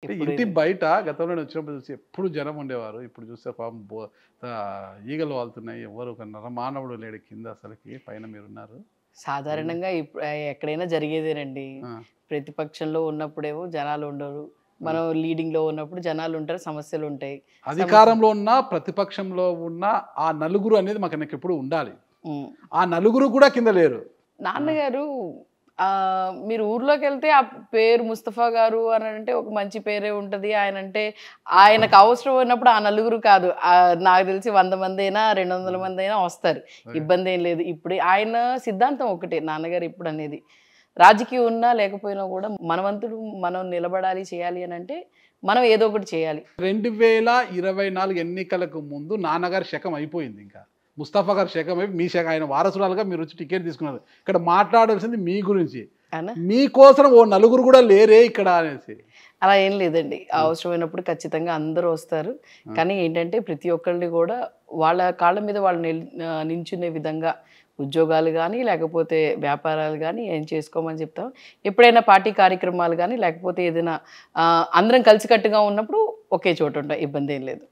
ఇప్పుడు ఇంటి బయట గతంలో నేను వచ్చినప్పుడు చూసి ఎప్పుడు జనం ఉండేవారు. ఇప్పుడు చూస్తే పాపం ఈగలు వాలుతున్నాయి. ఎవరు ఒక నరమానవుడు లేడు కింద అసలకి. పైన మీరున్నారు. హ్మ్. సాధారణంగా ఎక్కడైనా జరిగేదేనండి. ఆ! ప్రతిపక్షంలో ఉన్నప్పుడేమో జనాలు ఉండరు. ఆ! మనం లీడింగ్‌లో ఉన్నప్పుడు జనాలుంటారు, సమస్యలుంటాయి. అధికారంలో ఉన్న, ప్రతిపక్షంలో ఉన్న ఆ నలుగురు అనేది మనకెప్పుడు ఉండాలి. హ్మ్. ఆ నలుగురు కూడా కింద లేరు. ఆ! నాన్నగారు మీరు ఊర్లోకెళ్తే ఆ పేరు ముస్తఫా గారు అనంటే ఒక మంచి పేరే ఉంటది. ఆయనంటే ఆయనకు అవసరం ఉన్నప్పుడు ఆ నలుగురు కాదు. నాకు తెలిసి 100 మందైనా, 200 ఆ! మందైనా వస్తారు. ఓకే. ఇబ్బందేం లేదు. ఇప్పుడు ఆయన సిద్ధాంతం ఒకటే నాన్నగారు ఎప్పుడనేది. రాజకీయం ఉన్నా లేకపోయినా గూడా మనవంతుడు మనం నిలబడాలి, చేయాలి అనంటే మనం ఏదో ఒకటి చేయాలి. 2024 ఎన్నికలకు ముందు నాన్నగారి శకం అయిపోయిందింకా. ముస్తఫా గారి శకం అయిపోయి మీ శకం ఆయన వారసురాలుగా మీరొచ్చి టికెట్ తీసుకున్నారు. ఇక్కడ మాట్లాడాల్సింది మీ గురించి. అవునా? మీకోసం ఓ నలుగురు గూడా లేరే ఇక్కడ అనేసి. అలా ఏం లేదండి. ఆ! అవసరమైనప్పుడు ఖచ్చితంగా అందరూ వస్తారు. ఆ! కానీ ఏంటంటే ప్రతి ఒక్కళ్ళని గూడా వాళ్ళ కాళ్ళ మీద వాళ్ళు నించునే విధంగా ఉద్యోగాలు గానీ, లేకపోతే వ్యాపారాలు గానీ ఏం చేసుకోమని చెప్తాం. ఎప్పుడైనా పార్టీ కార్యక్రమాలు గానీ, లేకపోతే ఏదైనా అందరం కలిసికట్టుగా ఉన్నప్పుడు ఒకే చోట ఉంటాం. ఇబ్బందేం లేదు.